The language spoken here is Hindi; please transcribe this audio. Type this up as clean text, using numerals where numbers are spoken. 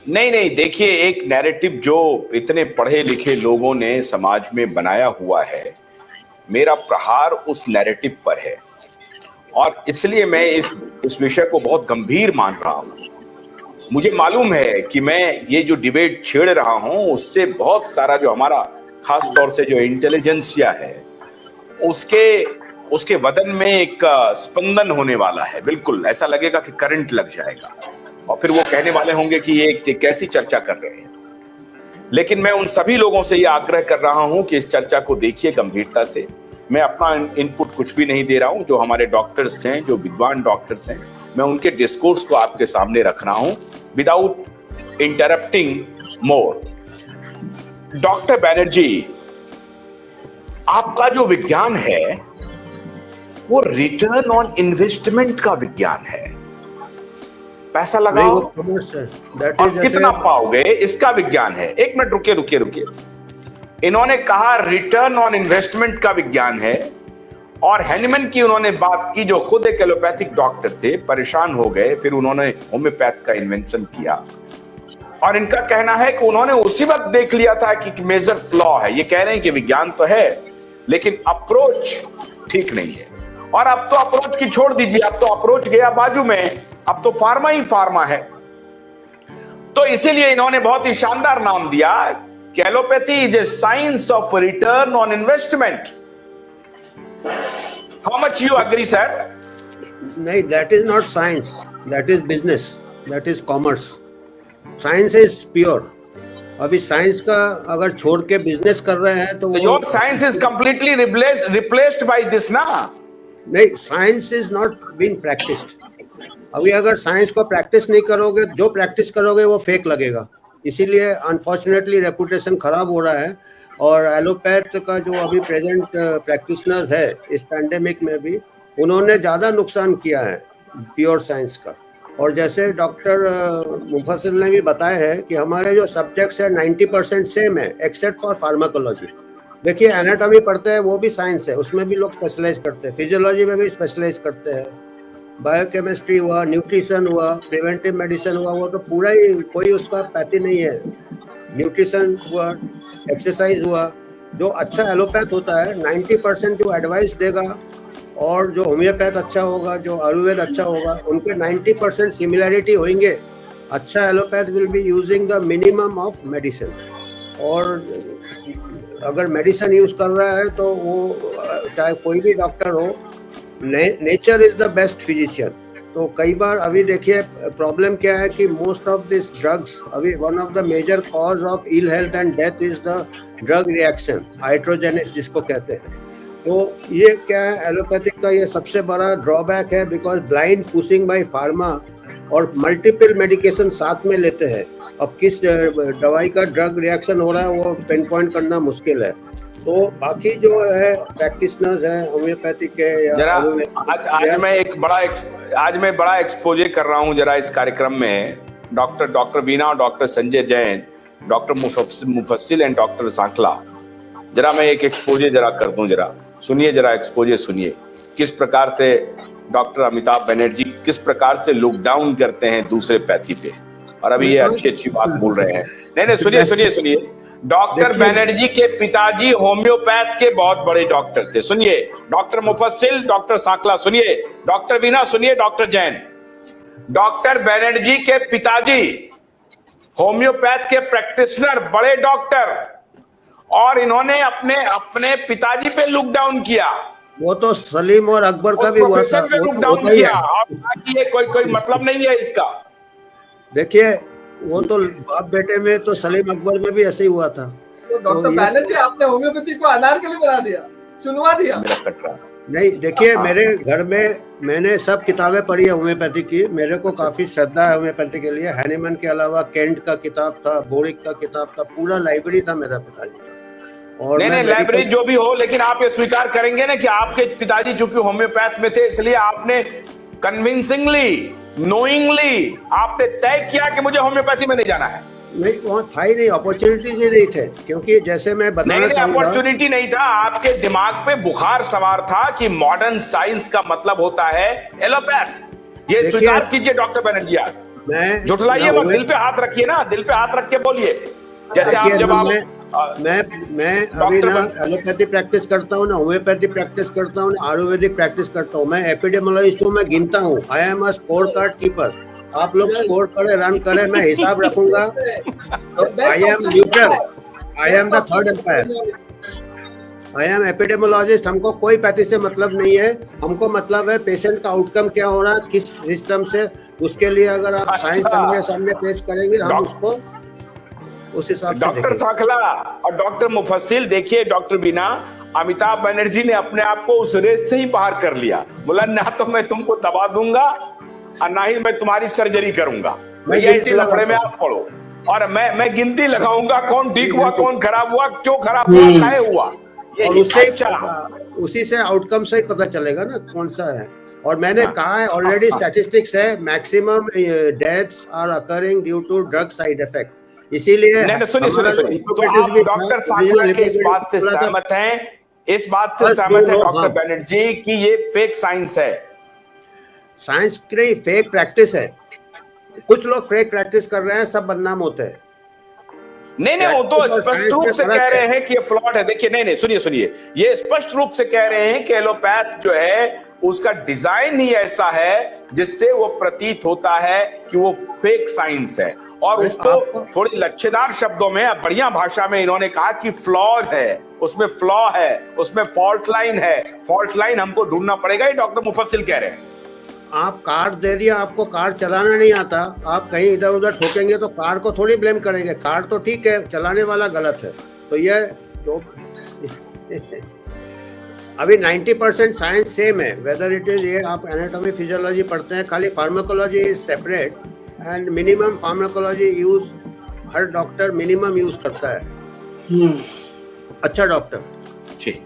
नहीं नहीं, देखिए, एक नैरेटिव जो इतने पढ़े लिखे लोगों ने समाज में बनाया हुआ है, मेरा प्रहार उस नैरेटिव पर है। और इसलिए मैं इस विषय को बहुत गंभीर मान रहा हूं। मुझे मालूम है कि मैं ये जो डिबेट छेड़ रहा हूं उससे बहुत सारा जो हमारा खास तौर से जो इंटेलिजेंसिया है उसके उसके बदन में एक स्पंदन होने वाला है। बिल्कुल ऐसा लगेगा कि करंट लग जाएगा और फिर वो कहने वाले होंगे कि ये कैसी चर्चा कर रहे हैं। लेकिन मैं उन सभी लोगों से ये आग्रह कर रहा हूं कि इस चर्चा को देखिए गंभीरता से। मैं अपना इनपुट कुछ भी नहीं दे रहा हूं। जो हमारे डॉक्टर्स हैं, जो विद्वान डॉक्टर्स हैं, मैं उनके डिस्कोर्स को आपके सामने रख रहा हूं विदाउट इंटरप्टिंग मोर। डॉक्टर बैनर्जी, आपका जो विज्ञान है वो रिटर्न ऑन इन्वेस्टमेंट का विज्ञान है। पैसा लगाओ और कितना पाओगे इसका विज्ञान है। एक मिनट रुकिए। इन्होंने कहा रिटर्न ऑन इन्वेस्टमेंट का विज्ञान है। और हैनीमैन की उन्होंने बात की, जो खुद एक एलोपैथिक डॉक्टर थे, परेशान हो गए, फिर उन्होंने होम्योपैथ का इन्वेंशन किया। और इनका कहना है कि उन्होंने उसी वक्त देख लिया था कि मेजर फ्लॉ है। ये कह रहे हैं कि विज्ञान तो है लेकिन अप्रोच ठीक नहीं है। और अब तो अप्रोच की छोड़ दीजिए, अब तो अप्रोच गया बाजू में, अब तो फार्मा ही फार्मा है। तो इसीलिए इन्होंने बहुत ही शानदार नाम दिया कि allopathy is a science of return on investment. How much you agree sir? नहीं, that is not science, that is business, that is commerce. Science is pure. अभी साइंस का अगर छोड़ के बिजनेस कर रहे हैं तो your science is completely replaced by this ना। नहीं, science is not being practised. अभी अगर साइंस को प्रैक्टिस नहीं करोगे, जो प्रैक्टिस करोगे वो फेक लगेगा। इसीलिए अनफॉर्चुनेटली रेपुटेशन खराब हो रहा है। और एलोपैथ का जो अभी प्रेजेंट प्रैक्टिशनर्स है इस पैंडेमिक में भी, उन्होंने ज़्यादा नुकसान किया है प्योर साइंस का। और जैसे डॉक्टर मुफस्सिल ने भी बताया है कि हमारे जो सब्जेक्ट्स है 90% सेम है एक्सेप्ट फॉर फार्माकोलॉजी। देखिए, एनाटॉमी पढ़ते हैं, वो भी साइंस है, उसमें भी लोग स्पेशलाइज करते हैं। फिजियोलॉजी में भी स्पेशलाइज करते हैं। बायोकेमिस्ट्री हुआ, न्यूट्रिशन हुआ, प्रिवेंटिव मेडिसिन हुआ, वो तो पूरा ही कोई उसका पैथी नहीं है। न्यूट्रिशन हुआ, एक्सरसाइज हुआ। जो अच्छा एलोपैथ होता है 90% जो एडवाइस देगा, और जो होम्योपैथ अच्छा होगा, जो आयुर्वेद अच्छा होगा, उनके 90% सिमिलैरिटी होंगे। अच्छा allopath will be using the minimum of medicine. और अगर मेडिसिन यूज कर रहा है तो वो चाहे कोई भी डॉक्टर हो, nature is the best physician. तो कई बार अभी देखिए प्रॉब्लम क्या है कि मोस्ट ऑफ दिस ड्रग्स, अभी one of the major cause of ill health and death is the drug reaction, iatrogenesis जिसको कहते हैं। तो ये क्या है, एलोपैथिक का ये सबसे बड़ा ड्रॉबैक है, because blind pushing by pharma और मल्टीपल मेडिकेशन साथ में लेते हैं। अब किस दवाई का ड्रग रिएक्शन हो रहा है वो पिन पॉइंट करना मुश्किल है। तो बाकी जो है प्रैक्टिशनर्स हैं होम्योपैथिक के जरा आज मैं बड़ा एक्सपोजे कर रहा हूं जरा इस कार्यक्रम में। Doctor Veena, doctor Sanjay Jain, doctor मुफस्सिल एंड डॉक्टर सांखला, जरा मैं एक एक्सपोजे जरा कर दूं। जरा सुनिए, जरा एक्सपोजे सुनिए किस प्रकार से डॉक्टर अमिताभ बनर्जी किस प्रकार से लुक डाउन करते हैं दूसरे पैथी पे। और अभी ये अच्छी बात बोल रहे हैं। नहीं, सुनिए। डॉक्टर बनर्जी के पिताजी होम्योपैथ के बहुत बड़े डॉक्टर थे। सुनिए, डॉक्टर मुफस्सिल, डॉक्टर सांखला सुनिए, डॉक्टर वीना सुनिए, डॉक्टर जैन। डॉक्टर बनर्जी के पिताजी होम्योपैथ के प्रैक्टिशनर, बड़े डॉक्टर, और इन्होंने अपने पिताजी पे लुक डाउन किया। वो तो सलीम और अकबर का भी हुआ था, लुक डाउन किया। और ये कोई मतलब नहीं है इसका। देखिए, वो तो बाप बेटे में तो सलीम अकबर में भी ऐसे ही हुआ था। तो डॉक्टर बैनर्जी, आपने होम्योपैथी को अनारकली बना दिया, चुनवा दिया। नहीं, देखिए, मेरे घर में मैंने सब किताबें पढ़ी है होम्योपैथी की। मेरे को काफी श्रद्धा है होम्योपैथी के लिए। हैनीमैन के अलावा केंट का किताब था, बोरिक का किताब था, पूरा लाइब्रेरी था मेरा पिताजी का। और नहीं, लाइब्रेरी जो भी हो, लेकिन आप ये स्वीकार करेंगे ना कि आपके पिताजी चूंकि होम्योपैथ में थे, इसलिए आपने कन्विंसिंगली, नोइंगली आपने तय किया कि मुझे होम्योपैथी में नहीं जाना है। नहीं, वहाँ था ही नहीं, अपॉर्चुनिटीज ही नहीं थे। क्योंकि जैसे मैं बताना चाहूंगा, अपॉर्चुनिटी नहीं था, आपके दिमाग पे बुखार सवार था कि मॉडर्न साइंस का मतलब होता है एलोपैथ। ये स्वीकार कीजिए डॉक्टर बनर्जी। मैं झुठलाइए मत, दिल पे हाथ रखिए ना, दिल पे हाथ रख के बोलिए। जैसे आप जब आप मैं अभी ना एलोपैथी प्रैक्टिस करता हूँ, ना होम्योपैथी प्रैक्टिस करता हूँ, ना आयुर्वेदिक प्रैक्टिस करता हूँ। मैं एपिडेमोलॉजिस्ट हूँ, मैं गिनता हूँ। I am a score card keeper. आप लोग स्कोर करें, रन करें, मैं हिसाब रखूंगा। I am neutral, I am the third umpire, I am epidemiologist. हमको कोई पैथी से मतलब नहीं है, हमको मतलब है पेशेंट का आउटकम क्या हो रहा है, किस सिस्टम से। उसके लिए अगर आप साइंस हमारे सामने पेश करेंगे, हम उसको उस हिसाब से डॉक्टर साखला और डॉक्टर मुफस्सिल, देखिए डॉक्टर बीना, अमिताभ बनर्जी ने अपने आप को उस रेस से ही बाहर कर लिया। बोला ना तो मैं तुमको दबा दूंगा और ना ही मैं तुम्हारी सर्जरी करूंगा, भैया इसी लफड़े में आप पढ़ो और मैं गिनती लगाऊंगा कौन ठीक हुआ, कौन खराब हुआ, क्यों खराब हुआ, काहे हुआ। और उससे उसी से आउटकम से ही पता चलेगा ना कौन सा है। और मैंने कहा है ऑलरेडी, स्टैटिस्टिक्स है, maximum deaths are occurring due to drug side effect. इसीलिए सुनिए, तो आप डॉक्टर साखला के इस बात से सहमत हैं, इस बात से सहमत है डॉक्टर बनर्जी कि ये फेक साइंस है? साइंस की नहीं, फेक प्रैक्टिस है। कुछ लोग फेक प्रैक्टिस कर रहे हैं, सब बदनाम होते हैं। नहीं, वो तो स्पष्ट रूप से कह रहे हैं कि ये फ्लॉट है। देखिए, नहीं, सुनिए, ये स्पष्ट रूप से कह रहे हैं कि एलोपैथ जो है उसका डिजाइन ही ऐसा है जिससे वो प्रतीत होता है कि वो फेक साइंस है। और उसको थोड़ी लच्छेदार शब्दों में, बढ़िया भाषा में इन्होंने कहा कि फ्लॉड है, उसमें फ्लॉ है, उसमें फॉल्ट लाइन है। फॉल्ट लाइन हमको ढूंढना पड़ेगा, ये डॉक्टर मुफस्सिल कह रहे हैं। आप कार्ड दे दिया, आपको कार्ड चलाना नहीं आता, आप कहीं इधर उधर ठोकेंगे तो कार्ड को थोड़ी ब्लेम करेंगे। कार्ड तो ठीक है, चलाने वाला गलत है। तो ये जो अभी 90% साइंस सेम है, वेदर इट इज, ये आप एनाटॉमी फिजियोलॉजी पढ़ते हैं, खाली pharmacology is separate and minimum pharmacology use her doctor minimum use करता है। अच्छा डॉक्टर। ठीक।